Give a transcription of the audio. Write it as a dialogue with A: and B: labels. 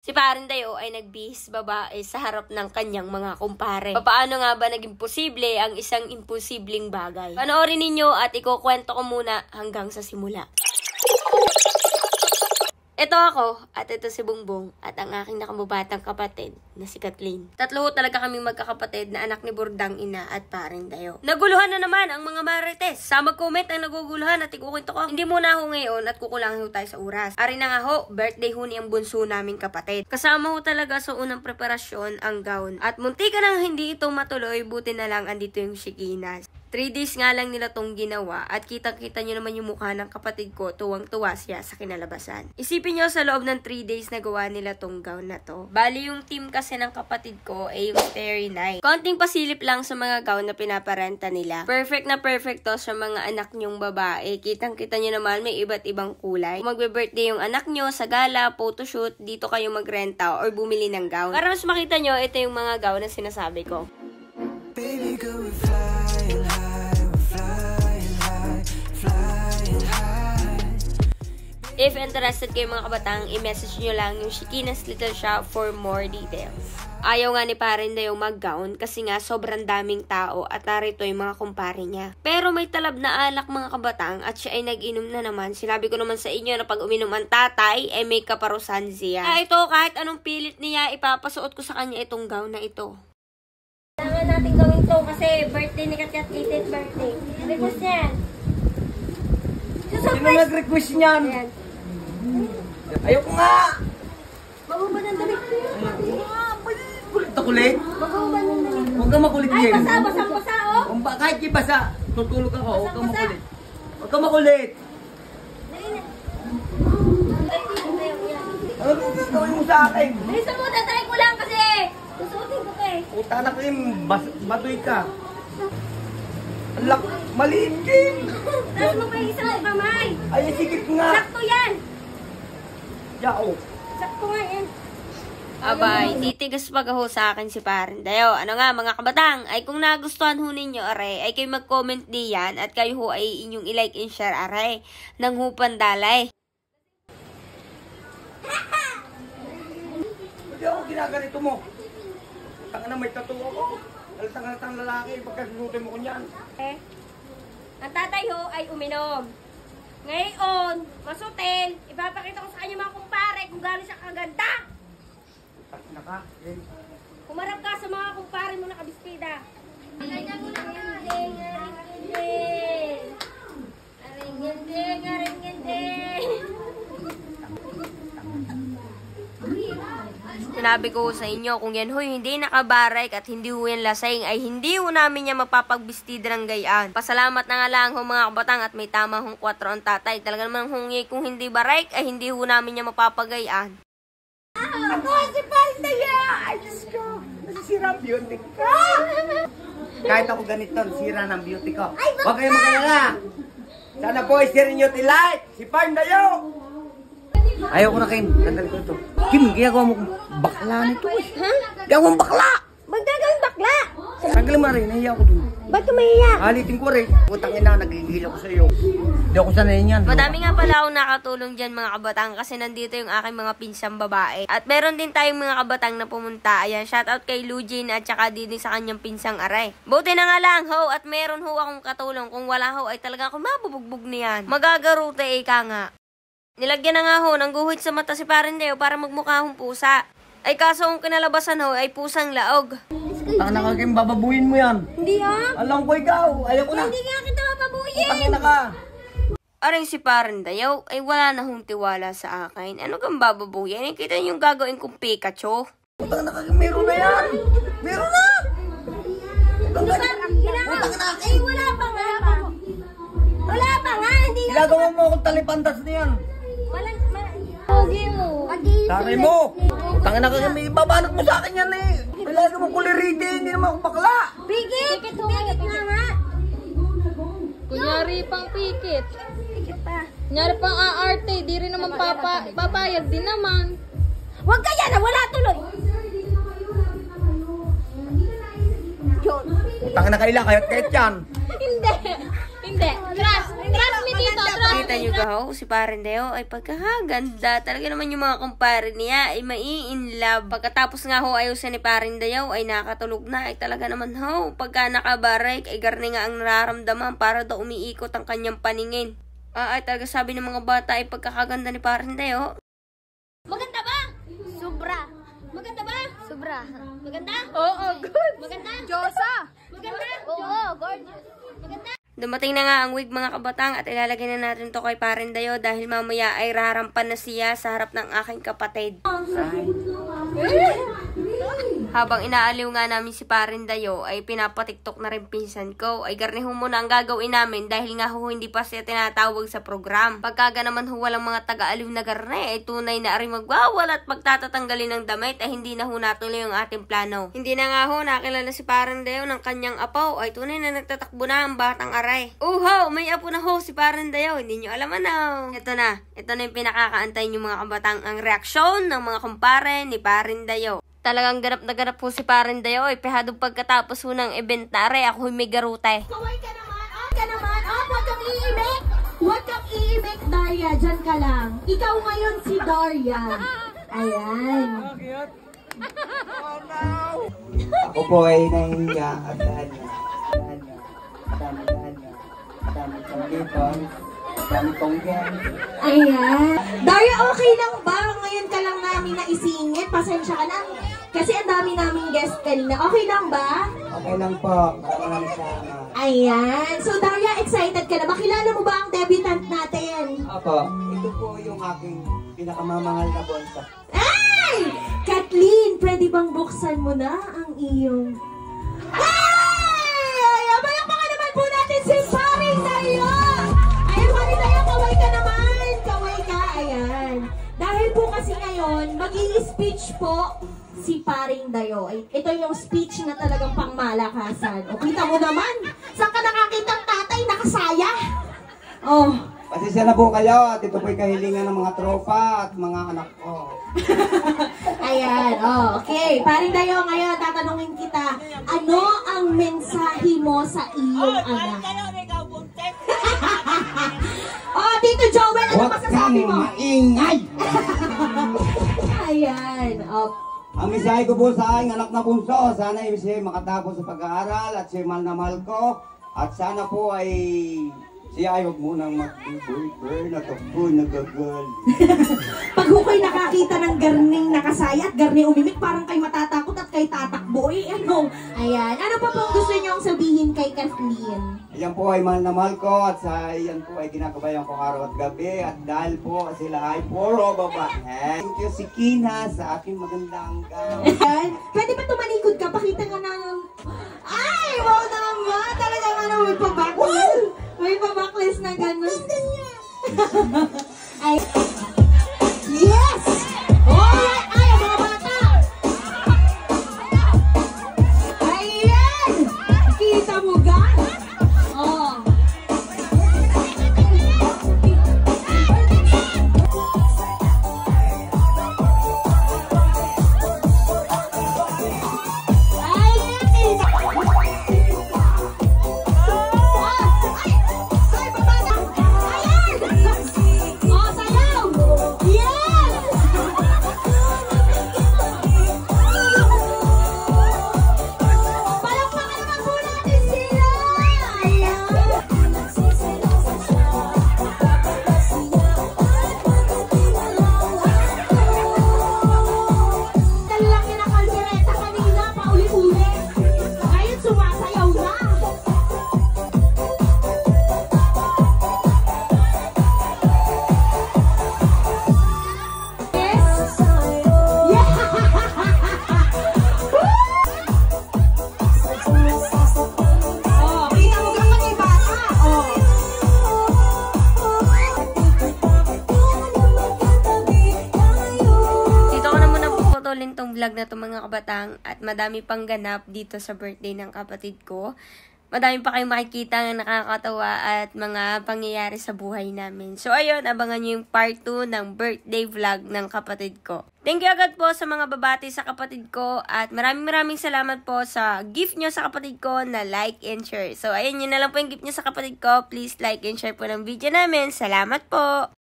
A: Si Parindayo ay nagbihis babae sa harap ng kanyang mga kumpare. Paano nga ba naging posible ang isang imposibleng bagay? Panoorin ninyo at ikukwento ko muna hanggang sa simula. Ito ako, at ito si Bongbong, at ang aking nakababatang kapatid na si Kathleen. Tatlo talaga kaming magkakapatid na anak ni Bordang ina at Parindayo. Naguluhan na naman ang mga marites. Sa mag-comment ang naguguluhan at ikukwento ko. Hindi muna ako ngayon at kukulangin ho tayo sa oras. Ari na nga ho, birthday ho ni ang bunso naming kapatid. Kasama ho talaga sa unang preparasyon ang gown. At munti ka nang hindi ito matuloy, buti na lang andito yung Shikinas. 3 days nga lang nila tong ginawa at kitang-kita nyo naman yung mukha ng kapatid ko, tuwang-tuwa siya sa kinalabasan. Isipin nyo sa loob ng 3 days na gawa nila tong gown na to. Bali yung team kasi ng kapatid ko ay yung Starry Night. Konting pasilip lang sa mga gown na pinaparenta nila. Perfect na perfect to sa mga anak nyong babae. Kitang-kita nyo naman may iba't ibang kulay. Kung magbe-birthday yung anak nyo sa gala, photoshoot, dito kayo magrenta or bumili ng gown. Para mas makita nyo, ito yung mga gown na sinasabi ko. Baby, go with flying high, we're flying high, flying high. If interested kayo mga kabatang, i-message nyo lang yung Shikinas Little Shop for more details. Ayaw nga ni Parindayo mag-gown kasi nga sobrang daming tao at narito yung mga kumpare niya. Pero may talab na alak mga kabatang at siya ay nag-inom na naman. Sinabi ko naman sa inyo na pag uminom ang tatay, ay may kaparusan siya. Kaya ito, kahit anong pilit niya, ipapasuot ko sa kanya itong gown na ito. Kailangan natin gawin to kasi birthday ni Katkat, 18th birthday. Request yan.
B: Sino nag-request niyan?
A: Ayan.
B: Ayoko nga!
A: Magubad ang damit ko yun.
B: Kulit na kulit?
A: Magubad ang damit.
B: Huwag kang makulit
A: Ay,
B: yan.
A: basa, oh.
B: Kahit di basa, tutulog ako. Huwag kang makulit. Huwag kang makulit. Ano gagawin mo sa akin?
A: Bilisan mo, tatry ko lang kasi susuotin ko kay.
B: Puta na kayo, batoy ka. Alak, maliit din.
A: Tapos mo pa isang kamay.
B: Ay, sigit nga.
A: Sakto yan.
B: Yao.
A: Sakto nga yan. Abay, titigas pag ho sa akin si Parindayo. Ano nga mga kabatang, ay kung nagustuhan ho ninyo are, ay kayo mag-comment diyan at kayo ho ay inyong i-like and share are ng Hupan Dalay.
B: Hindi ako ginaganito mo. Tanga na may tattoo ako. Halatang lalaki, pagkasunutin mo ko niyan.
A: Ang tatay ho ay uminom. Ngayon, masutil, ipapakita ko sa kanya mga kumpare kung gano'n siya kaganda. Kumarap ka sa mga kumpare mo nakabistida. Sinabi ko sa inyo, kung yan ho hindi nakabarek at hindi ho yan lasing, ay hindi ho namin yan mapapagbistida ng gayaan. Pasalamat na nga lang ho mga kabatang at may tama hong 4 ang tatay. Talaga naman hungi kung hindi barek, ay hindi ho namin yan mapapagayaan.
B: Ako si Parindayo! Ay, Diyos ko! Nasisira ang beauty ko! Kahit ako ganito, nasira ng beauty ko. Huwag kayong magalala! Sana po i-share nyo tilight! Si Parindayo! Ayaw ko na, Kim. Tandali ko ito. Kim, ginagawa mo kong bakla nito eh.
A: Ha?
B: Ginagawa mong bakla!
A: Ba't gagawin bakla?
B: Tanggalin mo rin, nahiya ko dun.
A: Ba't ka mahiya?
B: Halitin ko rin. Putang ina, nagigil ako sa iyo. Hindi ako sanay niyan.
A: Madami nga pala akong nakatulong dyan mga kabatang kasi nandito yung aking mga pinsang babae. At meron din tayong mga kabatang na pumunta. Ayan, shoutout kay Lugin at saka din sa kanyang pinsang aray. Buti na nga lang ho at meron ho akong katulong. Kung wala ho ay talaga ako mabubugbog niyan. Magagarute ka nga. Nilagyan na nga ho ng guhit sa mata si Parindayo para magmukha hong pusa. Ay kaso kung kinalabasan ho ay pusang laog.
B: Tang na Kim, bababuin mo yan.
A: Hindi ah.
B: Alam ko ikaw, ayaw ko na.
A: Hindi nga kita mapabuyin.
B: Tangin na ka.
A: Aring si Parindayo ay wala na hong tiwala sa akin. Ano kang bababuyin? Kita yung gagawin kong Pikachu.
B: Putang na ka, meron na yan. Meron na.
A: Putang na. Ay wala pa nga. Wala pa nga. Hindi nga.
B: Ginagawa mo akong talipantas na yan.
A: Pogi mo.
B: Tangin mo. Tangin na ka, may babanat mo sa akin yan eh. Kailangan mo kulirite, hindi naman ako bakla.
A: Pikit. Pikit nga.
C: Kunyari pang pikit.
A: Pikit pa.
C: Kunyari pang aarte, di rin naman papayag din naman.
A: Huwag kaya na, wala tuloy. Yun.
B: Tangin na kaila, kahit yan.
C: Hindi. Trust me dito.
A: Kita nyo gaho, si Parin Deo ay pagkakaganda. Talaga naman yung mga kumpare niya ay mai-inlove. Pagkatapos nga ho ayusin ni Parin Deo ay nakatulog na. Ay talaga naman ho, pagka nakabarik ay garni nga ang nararamdaman para daw umiikot ang kanyang paningin. Ay talaga sabi ng mga bata ay pagkakaganda ni Parin Deo.
D: Maganda ba? Sobra. Maganda ba? Sobra. Maganda?
C: Oo, good.
D: Maganda?
C: Diyosa.
D: Maganda? Oo, gorgeous. Maganda?
A: Dumating na nga ang wig mga kabatang at ilalagay na natin to kay Parin Deo dahil mamaya ay rarampan na siya sa harap ng aking kapatid. Habang inaaliw nga namin si Parin Deo ay pinapatiktok na rin pinsan ko. Ay garniho muna ang gagawin namin dahil nga ho hindi pa siya tinatawag sa program. Pagkaga naman ho walang mga taga-aliw na garne ay tunay na aring magwawala at pagtatatanggalin ng damit ay hindi na ho natuloy ang ating plano. Hindi na nga ho nakilala si Parin Deo ng kanyang apaw ay tunay na nagtatakbo na ang batang aray. Uho! May apo na ho si Parin Deo. Hindi nyo alam ano. Ito na yung pinakakaantay nyo mga kabatang ang reaksyon ng mga kumpare ni Parin Deo. Talagang ganap na ganap po si Parin Deo. Pehadong pagkatapos ho ng event na aray, ako may garute.
D: Kaway ka naman. Ka naman. Huwag kang iimik. Huwag kang iimik, Daria. Diyan ka lang. Ikaw ngayon si Daria. Ayan.
B: Ako po ay nahihiya at madami kong lipon, madami kong gen.
D: Ayan. Daria, okay lang ba? Ngayon ka lang namin naisingit. Pasensya ka na. Kasi ang dami naming guest kanina. Okay lang ba?
B: Okay lang po, maraming salamat.
D: Ayan. So, Daria, excited ka na. Makilala mo ba ang debutant natin?
B: Opo, ito po yung aking pinakamamahal na bonsa.
D: Ay! Kathleen, pwede bang buksan mo na ang iyong... Ay! Abayak pa naman po natin si Parin Deo! Ayan, Parin Deo, kaway ka naman! Kaway ka, ayan. Dahil po kasi ngayon, mag-i-speech po si Parin Deo. Ito yung speech na talagang pangmalakasan. O, kita mo naman, saan ka nakakita ng tatay nakasaya? Oh,
B: Pasensya na po kayo at ito po'y kahilingan ng mga tropa at mga anak ko.
D: ayan, okay. Parin Deo, ngayon tatanungin kita, ano ang mensahe mo sa iyong anak? Tito Joel, ano
B: Huwag
D: masasabi
B: kang
D: mo?
B: maingay!
D: Ayan,
B: Ang mensahe ko po sa aking anak na bunso, sana ay siya makatapos sa pag-aaral at siya mahal na mahal ko. At sana po ay siya ay huwag munang mag-boyfriend at ako'y nagagal.
D: Pag ko'y nakakita ng garning nakasaya at garning umimik, parang kay matatakot at kay tatakbo. Ano? Ayan. Ano pa pong gusto niyong sabihin kay Kathleen?
B: Yan po ay mahal na mahal ko at sa yan po ay kinakabayan ko araw at gabi. At dahil po sila ay puro babae. Thank you si Kina sa aking magandang gown.
D: Ayan. Pwede ba tumalikod ka? Pakita nga ng... Ay! Wow naman! Talaga nga na may pabaklis. May pabaklis na gano'n. Ay. Yes! Alright! Ay, mga bata! Ayan! Kita mo ga? Oh.
A: Tong vlog na to mga kabatang at madami pang ganap dito sa birthday ng kapatid ko. madami pa kayong makikita ng nakakatawa at mga pangyayari sa buhay namin. So ayun, abangan nyo yung part 2 ng birthday vlog ng kapatid ko. Thank you agad po sa mga babati sa kapatid ko at maraming salamat po sa gift nyo sa kapatid ko na like and share. So ayun, yun na lang po yung gift nyo sa kapatid ko. Please like and share po ng video namin. Salamat po!